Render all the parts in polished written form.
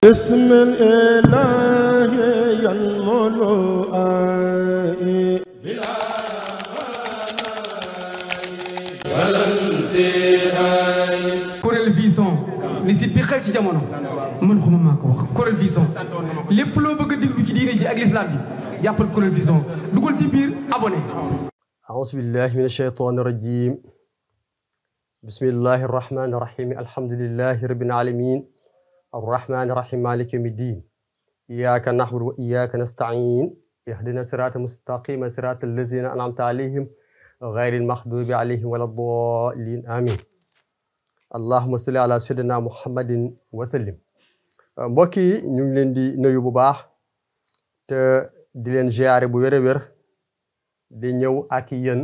بسم الإله ينمو بلا ولا انتهاء. Kourel Vision li site bi xew ci jamono man xuma maa ko wax Kourel Vision lépp loo bëgg a déglu ci diine ji ak l'islam bi jàppal Kourel Vision dugal ci biir abonné. أعوذ بالله من الشيطان الرجيم بسم الله الرحمن الرحيم الحمد لله رب العالمين الرحمن الرحيم مالك يوم الدين إياك نعبد وإياك نستعين اهدنا الصراط المستقيم صراط الذين أنعمت عليهم غير المغضوب عليهم ولا الضالين آمين اللهم صل على سيدنا محمد وسلم. mbokk yi ñu ngi leen di nuyu bu baax te di leen ziare bu wér a wér di ñëw ak yéen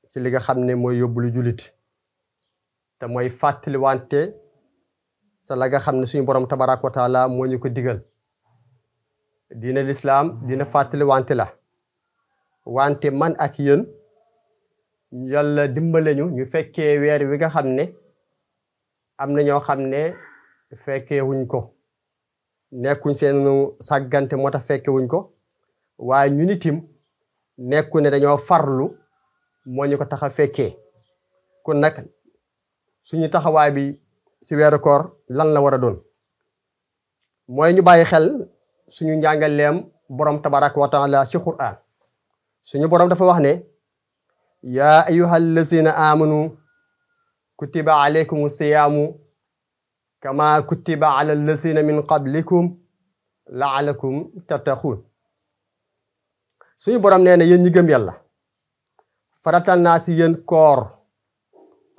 ci li nga xam ne mooy yóbbulu jullit te mooy fàttali wante sa la nga xam ne suñu borom tabaraka wa taala moo ñu ko digal diina lislaam dina fàttali wante la wante man ak yéen yàlla dimbale ñu fekkee weer wi nga xam ne am na ñoo xam ne fekkee wuñ ko nekkuñ seen sàggante moo tax fekke wuñ ko waaye ñu nitim nekku ne dañoo farlu moo ñu ko tax a fekkee kon nag suñu taxawaay bi ci weeru koor lan la war a doon mooy ñu bàyyi xel suñu njàngaleem borom tabaraka wa taala ci Qur'an suñu borom dafa wax ne yaa ayyuhal lazina amanu kutiba alaykumu siyaamu kama kutiba ala lazina min qablikum laalakum tattaquun suñu borom nee na yéen ñi gëm yàlla faratal naa ci yéen koor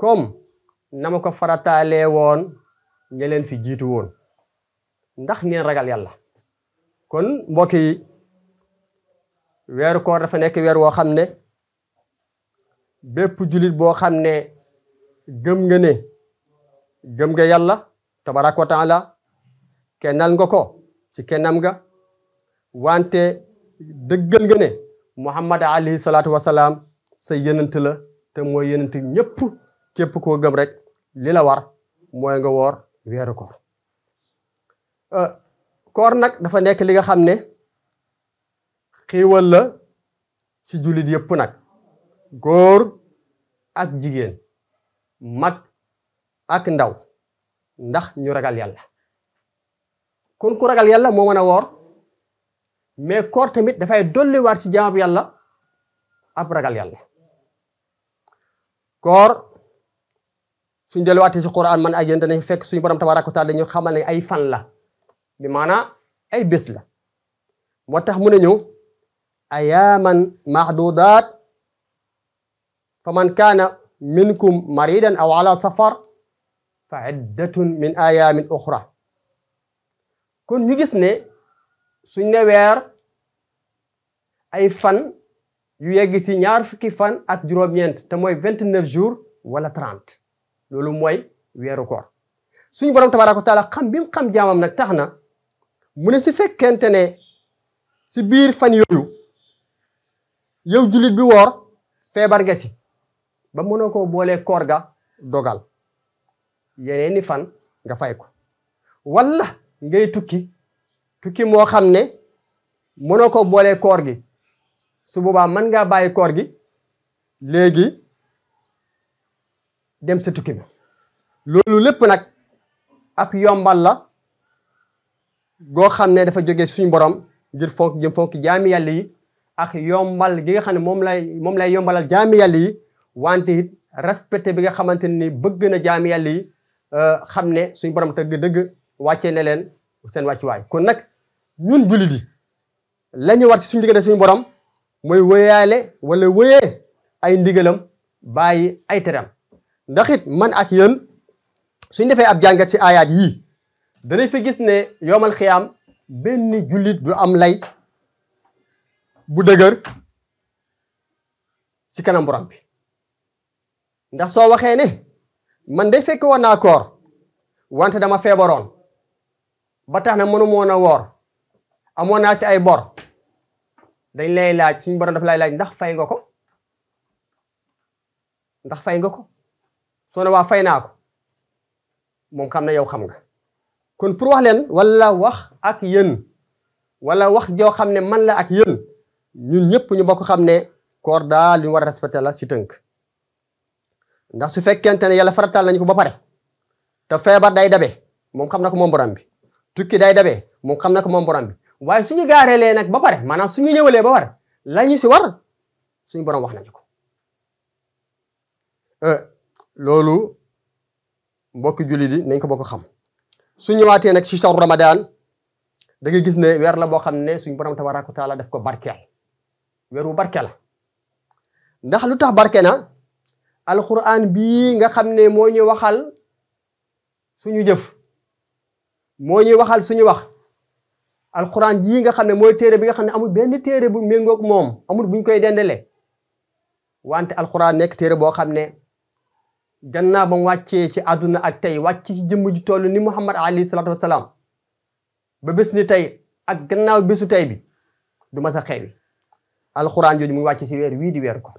comme na ma ko farataalee woon ña leen fi jiitu woon ndax ngeen ragal yàlla. kon mbokk yi weeru koor dafa nekk weer woo xam ne bépp jullit boo xam ne gëm nga yàlla tabaraka wa taala kennal nga ko ci kennam nga wante dëggal nga ne Muhammad alayhi salaatu wasalaam sa yenant la te mooy yenant ñëpp képp koo gëm rek li la war mooy nga woor weeru koor koor nag dafa nekk li nga xam ne xiiwal la ci jullit yëpp nag góor ak jigéen mag ak ndaw ndax ñu ragal yàlla kon ku ragal yàlla moo mën a woor mais koor tamit dafay dolliwaat ci jaamu yàlla ab ragal yàlla koor suñ delluwaatee ci Qur'an man ak yéen danañ fekk suñu borom tabaaraka wa taala dañu xamal ne ay fan la bi maanaa ay bés la moo tax mu ne ñu ayaaman mahdudaat fa man kaana minkum maridan aw ala safar fa iddatun min ayaamin uxra kon ñu gis ne suñ ne weer ay fan yu yegg ci ñaar fukki fan ak juróom-ñeent te mooy 29 jours wala 30 loolu mooy weeru koor suñu borom tabaaraka wa taala xam bi mu xam jaamam nag tax na mu ne si fekkente ne si biir fan yooyu yow jullit bi woor feebar nga si ba mënoo ko boolee koor ga dogal yeneeni fan nga fay ko wala ngay tukki moo xam ne mënoo ko boolee koor gi su boobaa mën ngaa bàyyi koor gi léegi dem sa tukki bi loolu lépp nag ab yombal la goo xam ne dafa jógee suñu borom ngir fonk jaami yàlla yi ak yombal gi nga xam ne moom lay yombalal jaami yàlla yi wante it respecté bi nga xamante ni bëgg na jaami yàlla yi xam ne suñu borom dëgg wàccee ne leen seen wàccuwaay kon nag ñun jullit yi la ñu war ci suñu diggante suñu borom mooy wéyaale wala wéyee ay ndigalam bàyyi ay teram ndax it man ak yéen suñ defee ab jàngat ci ayaat yii danañ fa gis ne yoomal xiyaam benn jullit du am lay bu dëgër ci kanam borom bi ndax soo waxee ne man day fekk woon naa koor wante dama feebaroon ba tax na mënu moon a woor amoon naa ci ay bor dañ lay laaj suñu borom dafa lay laaj ndax fay nga ko soo ne waa fay naa ko moom xam na yow xam nga kon pour wax leen wala wax ak yéen wala wax joo xam ne man la ak yéen ñun ñëpp ñu bokk xam ne koor daal li ñu war a respecté la si tënk ndax su fekkente ne yàlla faratal nañu ko ba pare te feebar day dabe moom xam na ko moom borom bi tukki day dabe moom xam na ko moom borom bi waaye suñu gaareelee nag ba pare maanaam suñu ñëwalee ba pare la ñu si war suñu borom wax nañu ko loolu mbokki jullit yi nañ ko bokk xam su ñëwaatee nag ci shahru Ramadan da ngay gis ne weer la boo xam ne suñu borom tabaraka wa taala daf ko barkeel weer wu barke la ndax lu tax barke na alquran bii nga xam ne moo ñu waxal suñu jëf moo ñuy waxal suñu wax alquran jii nga xam ne mooy téere bi nga xam ne amul benn téere bu méngoog moom amul buñ koy dendalee wante alquran nekk téere boo xam ne gannaaw ba mu wàccee ci àdduna ak tey wàcc ci jëmm ju toll ni Muhammad alayhi salaatu wasalaam ba bés ni tey ak gannaaw bésu tey bi du ma sa xewi alquran jooju mu ngi wàcc si weer wii di weeru ko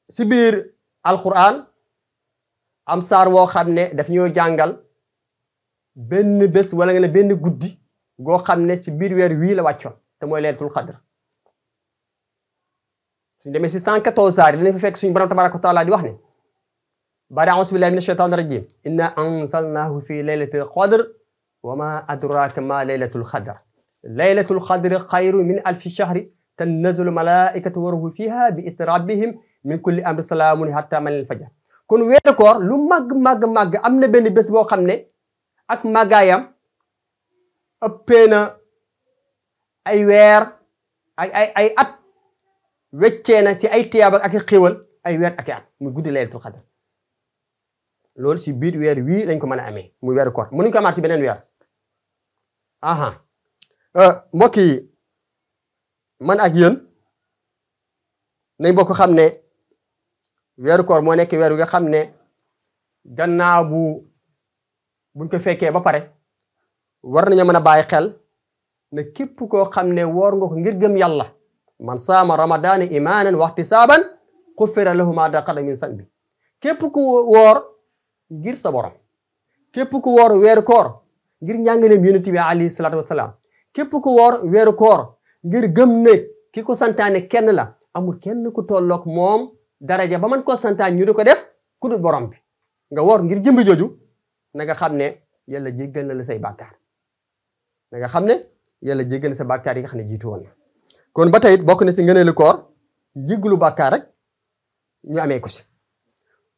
si biir alquran am saar woo xam ne daf ñoo jàngal benn bés wala nga ne benn guddi goo xam ne si biir weer wii la wàccoon te mooy laylatul qadr suñ demee si 114 saar yi dinañ fa fekk suñu borom tabaraka wa taala di wax ne baada auzu billahi mina shaytaani rajim inna anzalnahu fi laylatil qadr wa ma adraka ma laylatul qadr laylatul qadr xayru min alfi shahri tanazzalu malaikatu wa ruhu fiha bi izni rabbihim min kulli amri salaamun hatta matla'il fajr kon weeru koor lu màgg am na benn bés boo xam ne ak màggaayam ëppee na ay weer ay at weccee na si ay tiyaaba ak xéwal ay weer ak at muy guddi laylatul qadr loolu si biir weer wii lañ ko mën a amee muy weeru koor mënuñ ko amaat si beneen weer aha mbokk yi man ak yéen nañ bokk xam ne weeru koor moo nekk weer wi nga xam ne gannaaw buñ ko fekkee ba pare war nañu mën a bàyyi xel ne képp koo xam ne woor nga ko ngir gëm yàlla man saama ramadaana imaanan wa ihtisaaban xufira lahu maa taqaddama min zanbi képp ku woor ngir sa borom képp ku woor weeru koor ngir njàngaleem yonent bi alayhi salaatu wasalaam képp ku woor weeru koor ngir gëm ne ki ko santaane kenn la amul kenn ku tolloog moom daraja ba man koo santaan ñu di ko def ku dul borom bi nga woor ngir jëmbi jooju na nga xam ne yàlla jéggal na la say bàkkaar na nga xam ne yàlla jéggal na sa bàkkaar yi nga xam ne jiitu woon na kon ba tey bokk na si ngëneelu koor jéggalu bàkkaar rek ñu amee ko si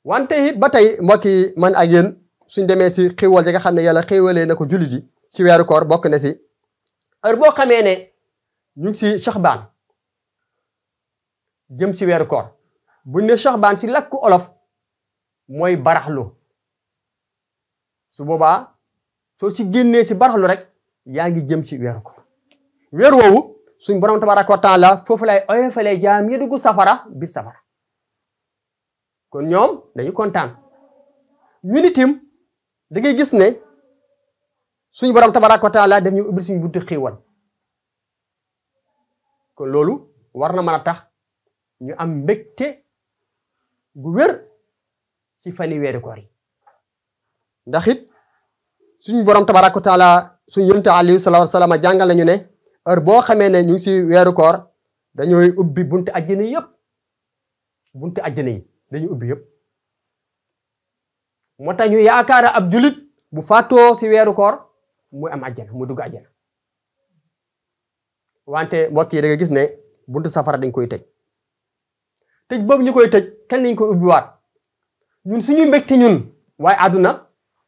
wante it ba tey mbokki man ak yéen suñ demee si xéwal yi nga xam ne yàlla xéwalee na ko jullit yi si weeru koor bokk na si heure boo xamee ne ñu ngi si Shaxbaan jëm si weeru koor buñ ne Shaxbaan si lakku olof mooy baraxlu su boobaa soo si génnee si baraxlu rek yaa ngi jëm si weeru koor weer woowu suñ borom tabaraka wa taala foofu lay oyofalee jaam yi dugg safara biir safara kon ñoom dañu kontaan ñu nitim da ngay gis ne suñu borom tabaraka wa taala daf ñu ubbil suñu buntu xéewal kon loolu war na mën a tax ñu am mbégte gu wér ci fani weeru koor yi ndax it suñu borom tabaraka wa taala suñu yonent alayhi salaatu wa salaam jàngal nañu ne heure boo xamee ne ñu ngi si weeru koor dañooy ubbi buntu àjjana yëpp buntu àjjana yi dañuy ubbi yëpp moo tax ñu yaakaara ab julit bu faatoo si weeru koor muy am àjjana mu dugg àjjana wante mbokk yi da nga gis ne buntu safara dañ koy tëj tëj boobu ñu koy tëj kan lañ koy ubbiwaat ñun suñu mbégte ñun waaye àdduna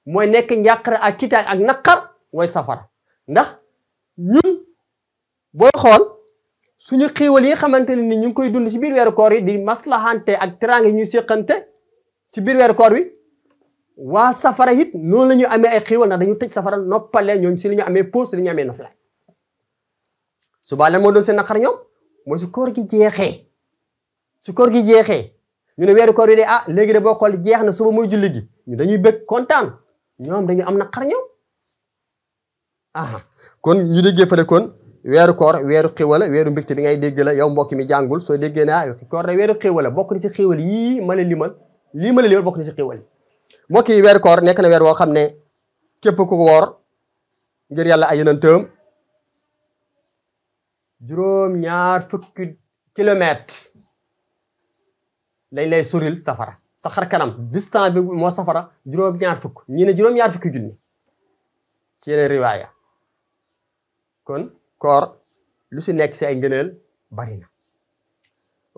mooy nekk njàqare ak kitaay ak naqar way safara ndax ñun booy xool suñu xéewal yi xamante ne ni ñu ngi koy dund si biir weeru koor yi di maslahante ak teraanga ñuy séqante si biir weeru koor wi waa safara it noonu la ñu amee ay xéewal ndax dañu tëj safara noppale ñoom si la ñu amee pause si la ñu amee noflaay subaa lan moo doon seen naqar ñoom mooy su koor gi jeexee su koor gi jeexee ñu ne weeru koor yi de léegi de boo xool jeex na suba mooy julli gi ñu dañuy bëgg kontaan ñoom dañu am naqar ñoom kon ñu déggee fa de kon weeru koor weeru xéwala weeru mbégte bi ngay dégg la yow mbokk mi jàngul soo déggee naa koor da weeru xéwala bokk na si xéwal yii ma la limal lii ma la limal bokk na si xéwal yi mbokk yi weeru koor nekk na weer woo xam ne képp ku ko woor ngir yàlla ay yonentam juróom-ñaar fukki kilomètre lañ lay soril safara sa xar kanam distance bi moo safara juróom-ñaar fukk ñi ne juróom-ñaar fukki junni ci yeneen riwaaya kon koor lu si nekk si ay ngëneel bari na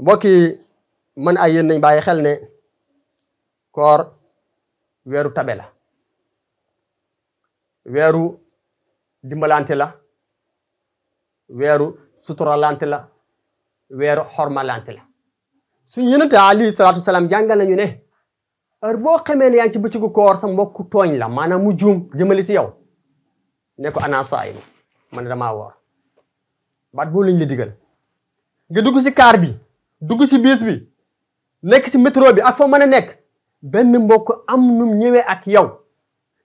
mbokk yi man ay yéen nañ bàyyi xel ne koor weeru tabe la weeru dimbalante la weeru suturalante la weeru xormalante la suñu yonente alayhi salaatu wasalaam jàngal nañu ne heure boo xamee ne yaa ngi ci bëccëgu koor sa mbokku tooñ la maanaam mu juum jëmale si yow ne ko ana saayim man damaa woor baat boo lañ la digal nga dugg si kaar bi dugg si biis bi nekk si métro bi ak foo mën a nekk benn mbokk am num ñëwee ak yow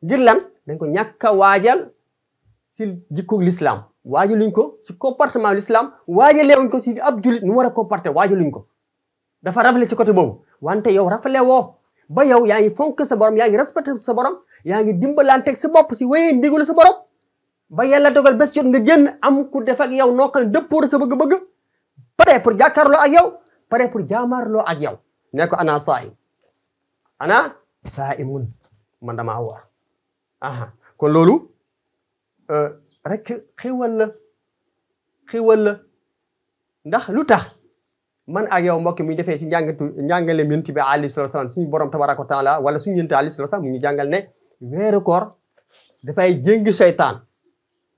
ngir lan dañ ko ñàkk a waajal si jikko l'islam waajaluñ ko si comportement l'islam waajaleewuñ ko si ab julit nu war a comporter waajaluñ ko dafa rafle ci côté boobu wante yow rafle woo ba yow yaa ngi fonk sa borom yaa ngi respecté sa borom yaa ngi dimbalanteeg sa bopp si wéyee ndigalu sa borom ba yàlla dogal bés jot nga génn am ku def ak yow noo xam ne dëppoo sa bëgg-bëgg pare pour jàkkaarloo ak yow pare pour jaamaarloo ak yow ne ko ana saa'imun man damaa woor aha kon loolu rek xéwal la ndax lu tax man ak yow mbokk mi defee si njàngale yonent bi alayhi salaatu wa salaam suñu borom tabaraka wa taala wala suñu yonent alayhi salaatu wa salaam mu ngi jàngal ne weeru koor dafay jéngi seytaan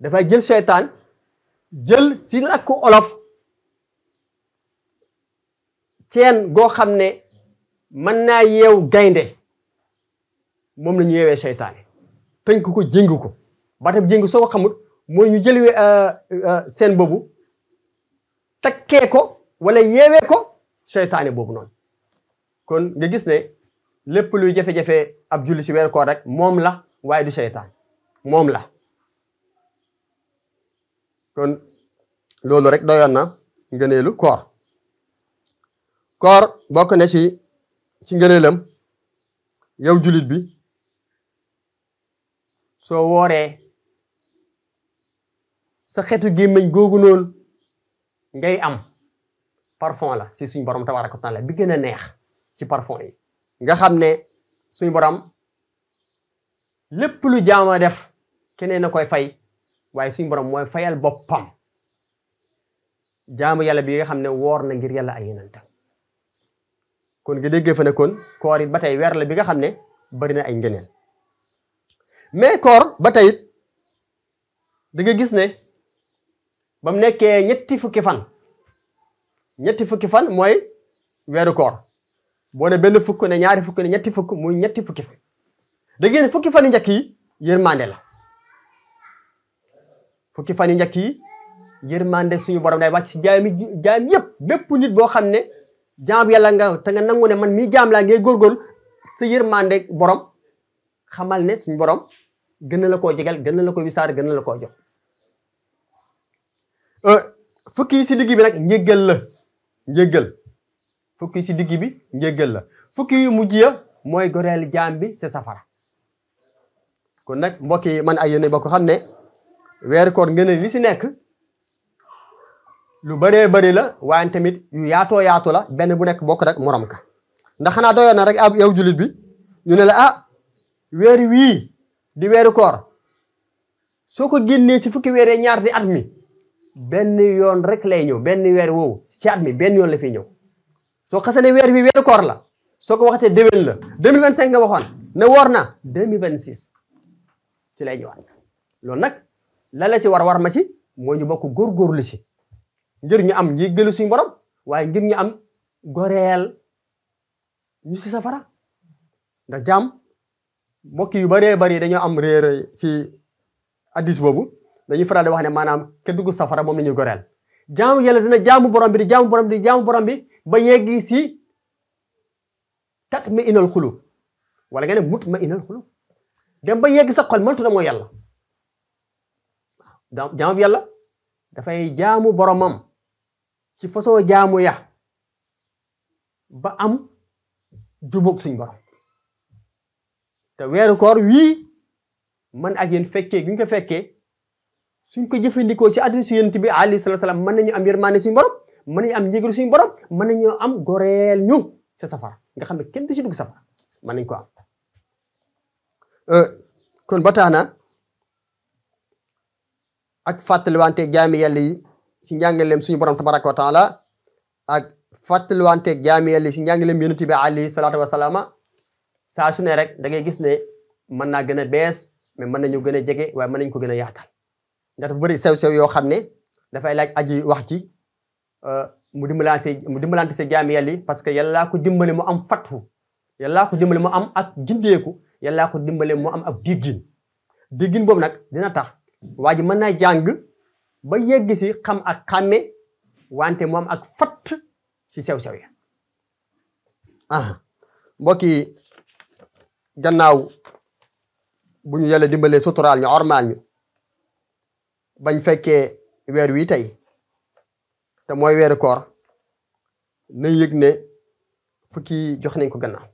dafay jël seytaan jël si làkku olof ceen goo xam ne mën naa yeew gaynde moom la ñu yeewee seytaane tënk ko jéng ko baatam jéng soo ko xamul mooy ñu jël seen boobu takkee ko wala yeewee ko seytaane boobu noonu kon nga gis ne lépp luy jafe-jafe ab julli si weeru koor rek moom la waaye du seytaan moom la kon loolu rek doyoon na ngëneelu koor bokk na ci ngëneelam yow jullit bi soo wooree sa xeetu gémmiñ googu noonu ngay am parfum la ci suñu borom tabaaraka wa taala bi gën a neex ci parfum yi nga xam ne suñu borom lépp lu jaama def keneen na koy fay waaye suñu borom mooy fayal boppam jaamu yàlla bi nga xam ne woor na ngir yàlla ay yonentam kon nga déggee fa ne kon koor it ba tey weer la bi nga xam ne bari na ay ngëneel mais koor ba tey it da nga gis ne ba mu nekkee ñetti fukki fan mooy weeru koor boo ne benn fukk ne ñaari fukk ne ñetti fukk muy ñetti fukki fan da ngeen fukki fan yu njëkk yi yërmande la fukki fan yu njëkk yi yërmande suñu borom day wàcc si jaam yëpp bépp nit boo xam ne jaam yàlla nga te nga nangu ne man mii jaam laa ngay góorgóorlu sa yërmande borom xamal ne suñu borom gën na la koo jegal gën na la ko wisaar gën na la koo jox fukki yi si digg bi nag njéggal fukki yi si digg bi njéggal la fukki yu mujj ya mooy goreel jaam bi sa safara kon nag mbokk yi man ay yéen bokk xam ne weeru koor ngeen li si nekk lu bëree bëri la waaye tamit yu yaatoo yaatu la benn bu nekk bokk rek morom ka ndax xanaa doyoon na rek ab yow jullit bi ñu ne la weer wii di weeru koor soo ko génnee si fukki weer ñaar di at mi benn yoon rek lay ñëw benn weer woowu ci at mi benn yoon la fiy ñëw soo xasee ne weer wi weeru koor la soo ko waxatee déwén la 2025 nga waxoon ne woor na 2026 ci lay ñëwaat loolu nag la si war ma si moo ñu bokk góorgóorlu si ngir ñu am njéggalu suñu borom waaye ngir ñu am goreel ñu si safara ndax jaam mbokk yu bëree bëri dañoo am réer si addis boobu dañuy faral di wax ne maanaam ke dugg safara moom la ñuy goreel jaamu yàlla dina jaamu borom bi di jaamu borom bi ba yeggi si tat ma inal xulub wala nga ne mut ma inal xulub dem ba yegg sa xol mëntu na mooy yàlla waaw jaamu yàlla dafay jaamu boromam ci façon jaamu ya ba am jubóog suñ borom te weeru koor wii man ak yéen fekkee guñ ko fekkee suñ ko jëfandikoo si àdduna si yonent bi alayhi salaatu salaam mën nañu am yërmande suñu borom mën nañu am njégalu suñu borom mën nañu am goreel ñu sa safara nga xam ne kenn du si dugg safara mën nañ ko am kon ba tax na ak fàttaliwante jaami yàlla yi si njàngaleem suñu borom tabaraka wa taala ak fàttaliwante jaami yàlla yi si njàngaleem yonent bi alayhi salaatu wa salaama saa su ne rek da ngay gis ne mën naa gën a bees mais mën nañu gën a jege waaye mën nañu ko gën a yaatal ndax dafa bëri sew-sew yoo xam ne dafay laaj aji wax ci mu dimbalante sa jaami yàlla yi parce que yàllaa ko dimbale mu am fattu yàllaa ko dimbale mu am ak gindeeku yàllaa ko dimbale mu am ak diggin boobu nag dina tax waa ji mën naa jàng ba yegg si xam ak xàmme wante mu am ak fatt si sew-sew ya mbokk yi gannaaw bu ñu yàlla dimbalee suturaal ñu ormaal ñu bañ fekkee weer wi tey te mooy weeru koor nañ yëg ne fukki jox nañ ko gannaaw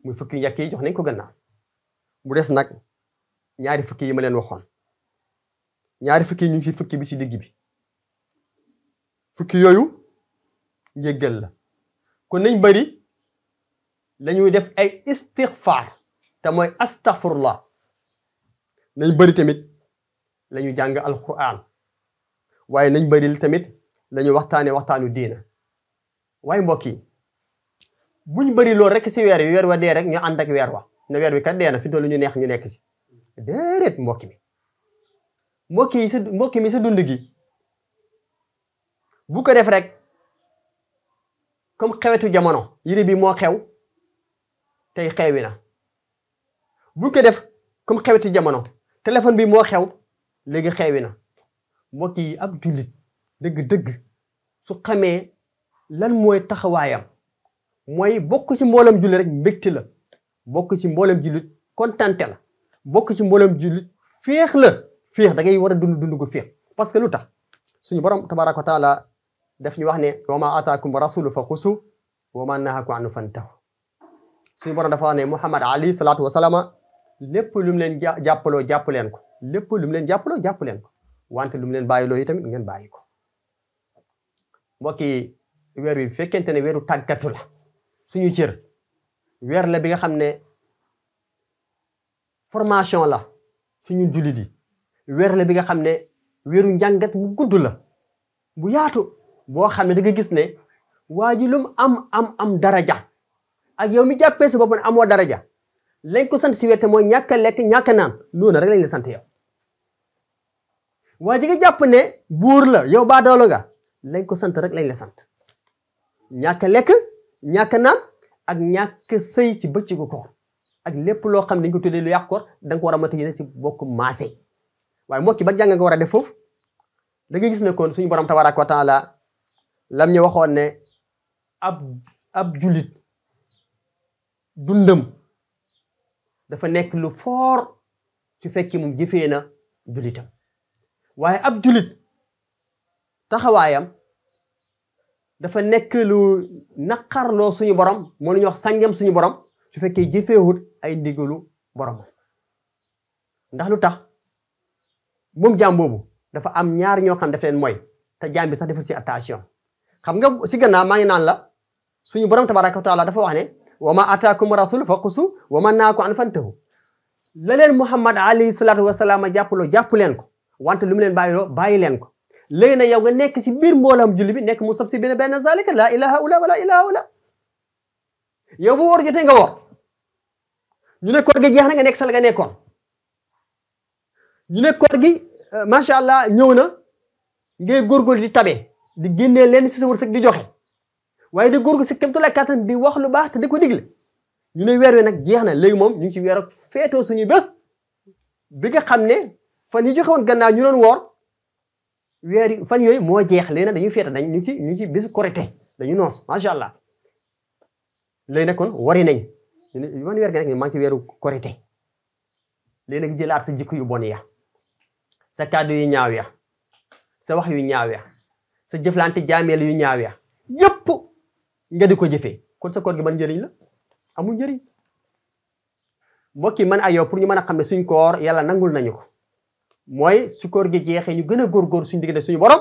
muy fukki njëkk yi jox nañ ko gannaaw mu des nag ñaari fukki yi ma leen waxoon ñaari fukki ñu ngi si fukki bi si digg bi fukki yooyu njéggal la kon nañ bari lañuy def ay istighfar te mooy astaghfirullah nañ bari tamit lañu jàng alquran waaye nañ bari tamit lañu waxtaanu diina waaye mbokk yi buñ bari loolu rek si weer wa dee rek ñu ànd ak weer wa ne weer wi kat dee na fi tollu ñu neex ñu nekk si déedéet mbokk mi sa dund gi bu ko def rek comme xewetu jamono yére bi moo xew tey xewi na bu ko def comme xewetu jamono téléphone bi moo xew léegi xewi na mbokk yi ab jullit dëgg-dëgg su xamee lan mooy taxawaayam mooy bokk ci mboolem jullit rek mbégte la bokk ci mboolem jullit kontante la bokk ci mboolem jullit féex la féex da ngay war a dund gu féex parce que lu tax suñu borom tabaraka wa taala daf ñu wax ne wa ma ataakum rasulu fa xusu wa ma nahakum anhu fantahu suñu borom dafa wax ne Muhammad alayhi salaatu wa salaama lépp lu mu leen jàppaloo jàpp leen ko lépp lu mu leen jàppaloo jàpp leen ko wante lu mu leen bàyyiloo yi tamit ngeen bàyyi ko mbokk yi weer wi fekkente ne weeru tàggatu la suñu cër weer la bi nga xam ne formation la suñu jullit yi weer la bi nga xam ne weeru njàngat mu gudd la bu yaatu boo xam ne da nga gis ne waa ji lum am daraja ak yow mi jàppee sa bopp ne amoo daraja lañ ko sant si wette mooy ñàkk a lekk ñàkk a naan noonu rek lañ la sant yow waa ji nga jàpp ne buur la yow baadoolo nga lañ ko sant rek lañ la sant ñàkk a lekk ñàkk a naan ak ñàkk sëy ci bëccëgu koor ak lépp loo xam ne dañ ko tuddee lu yàq koor da nga ko war a mata yéene ci bokk maase waaye mbokki ban jàng nga war a def foofu da nga gis ne kon suñu borom tabaraka wa taala lam ñu waxoon ne ab jullit dundam dafa nekk lu foor su fekkee moom jëfee na jullitam waaye ab jullit taxawaayam dafa nekk lu naqarloo suñu borom moo lu ñuy wax sàngem suñu borom su fekkee jëfeewut ay ndigalu borom ndax lu tax moom jaam boobu dafa am ñaar ñoo xam daf leen mooy te jaam bi sax deful si attention xam nga si gannaaw maa ngi naan la suñu borom tabaraka wa taala dafa wax ne wa ma ataakum rasul fa xusu wa ma naaku an fantahu la leen Muhammad alayhi salaatu wasalaam jàppaloo jàpp leen ko wante lu mu leen bàyyiloo bàyyi leen ko léegi nag yow nga nekk si biir mboolam julli bi nekk mu sab si benn zalika laa ilaha ula wala ilaha ula yow bu woor jotee nga woor ñu ne koor gi jeex na nga nekk sal nga nekkoon ñu ne koor gi macha allah ñëw na ngay góorgóorlu di tabe di génnee leen si sa wërsëg di joxe waaye di góorgóorlu si kémtu la kàttan di wax lu baax te di ko digle ñu ne weer wi nag jeex na léegi moom ñu ngi si weer ak feetoo suñu bés bi nga xam ne fan yi joxe woon gannaaw ñu doon woor weer fan yooyu moo jeex léegi nag dañuy feeta ñu ngi ci bésu korite dañu noos macha allah léegi nag kon wari nañ man weer gi nag maa ngi ci weeru korite léegi nag jëlaat sa jikko yu bon ya sa kàddu yu ñaaw ya sa wax yu ñaaw ya sa jëflante jaameel yu ñaaw ya yëpp nga di ko jëfee kon sa koor gi ban njëriñ la amul njëriñ mbokk yi man ak yow pour ñu mën a xam ne suñ koor yàlla nangul nañu ko mooy su koor gi jeexee ñu gën a góorgóorlu suñu diggante suñu borom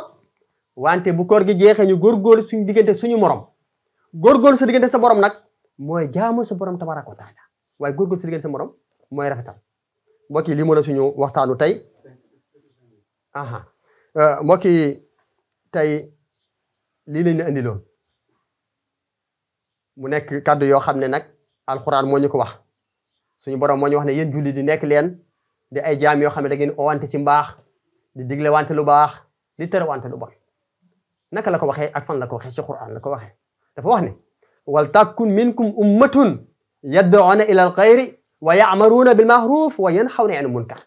wante bu koor gi jeexee ñu góorgóorlu suñu diggante suñu morom góorgóorlu sa diggante sa borom nag mooy jaamu sa borom tabaraka wa taala waaye góorgóorlu sa diggante sa morom mooy rafetal mbokk yi li mën a suñu waxtaanu tey mbokk yi tey lii lañ la indiloon mu nekk kàddu yoo xam ne nag alxuraan moo ñu ko wax suñu borom moo ñu wax ne yéen julli di nekk leen di ay jaam yoo xam ne da ngeen owante si mbaax di digle wante lu baax di tere wante lu bon naka la ko waxee ak fan la ko waxee ci Qur'an la ko waxee dafa wax ne wal takun minkum ummatun yad'una ila al xayri wa ya'maruna bil ma'ruf wa yanhawna 'anil munkar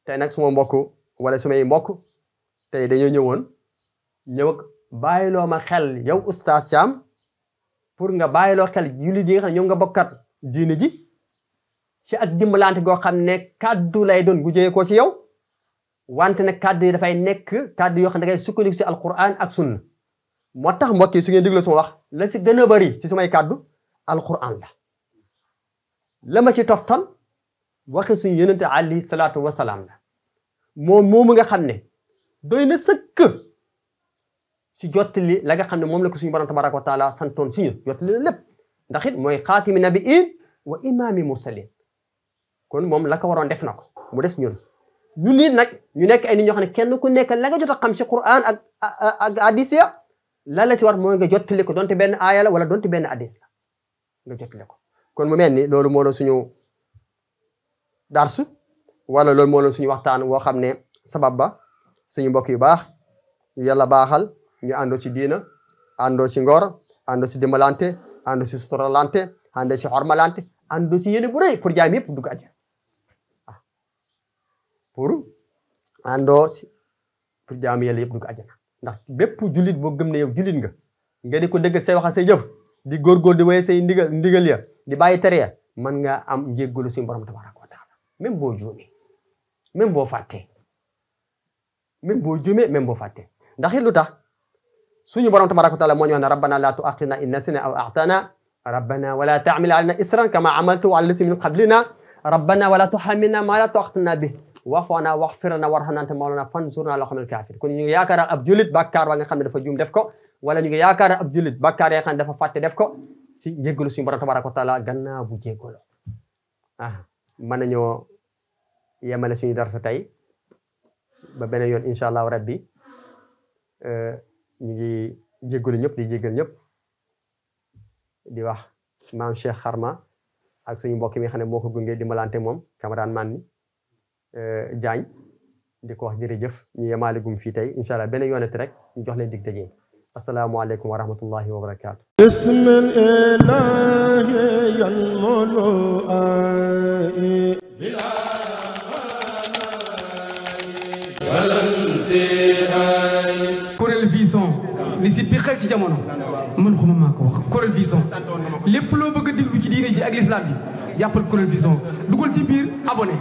tey nag suma mbokk wala sumay mbokk tey dañoo ñëw ak bàyyiloo ma xel yow oustaz Thiam pour nga bàyyiloo xel jullit yi nga xam ne ñoom nga bokkat diine ji ci ak dimbalante goo xam ne kaddu lay doon gu jógee ko ci yow wante nag kaddu yi dafay nekk kaddu yoo xam ne da ngay sukkandiku ci alquran ak sunna moo tax mbokk yi su ngeen déglu sama wax la ci gën a bari ci samay kaddu alquran la ma ci toftal waxe suñu yonente alayhi salaatu wasalaam la moom moomu nga xam ne doy na sëkk ci jottali la nga xam ne moom la ko suñu borom tabaraka wa taala santoon si ñun jottali la lépp ndax it mooy xaatimi nabiin wa imaami mursalin kon moom la ko waroon def na ko mu des ñun nit nag ñu nekk ay nit ñoo xam ne kenn ku nekk la nga jot a xam ci Qur'an ak hadis ya la si war mooy nga jottali ko donte benn aaya la wala donte benn hadis la nga jottali ko kon mu mel ni loolu moo doon suñu darsu wala loolu moo doon suñu waxtaan woo xam ne sabab ba suñu mbokk yu baax ñu yàlla baaxal ñu àndoo ci diina àndoo ci ngor àndoo ci dimbalante àndoo ci suturalante àndoo ci xormalante àndoo ci yéene bu rëy pour jaam yëpp dugg àjjana pour àndoo ci pour jaam yàlla yëpp dugg àjjana ndax bépp jullit boo gëm ne yow jullit nga di ko dëggal say wax say jëf di góorgóor di wéy say ndigal ya di bàyyi tere ya mën nga am njéggalu suñu borom tabaraka wa taala même boo juumee même boo fàttee même boo fàttee ndax it lu tax suñu borom tabaraka wa taala moo ñu wax ne rabbana la tu'akhidhna in nasina aw akhtana rabbana wala tahmil alayna isran kama amaltu ala alladhina min qablina rabbana wala tuhammilna ma la taqatna bi wa'fu anna waghfir lana warhamna anta mawlana fansurna ala qawmil kafirin kon ñu ngi yaakaar ab julit bàkkaar ba nga xam ne dafa juum def ko wala ñu ngi yaakaar ab julit bàkkaar ya xam ne dafa fàtte def ko si jéggalu suñu borom tabaraka wa taala gannaaw bu jéggalu mën nañoo yemale suñu darsa tey ba beneen yoon incha allahu rabbi ñu ngi jéggalu ñëpp di jéggal ñëpp di wax maam Cheikh Xarma ak suñu mbokk mi xam ne moo ko gunge di malante moom camarade man ni Diagne di ko wax jërëjëf ñu yemaale gum fii tey incha allah beneen yoonati rek ñu jox leen dig daje asalaamualeykum wa rahmatullahi wa barakaatu. Kourel Vision li site bi xew ci jamono man xuma maa ko wax Kourel Vision lépp loo bëgg a déglu ci diine ji ak l'islam bi jàppal Kourel Vision dugal ci biir abonné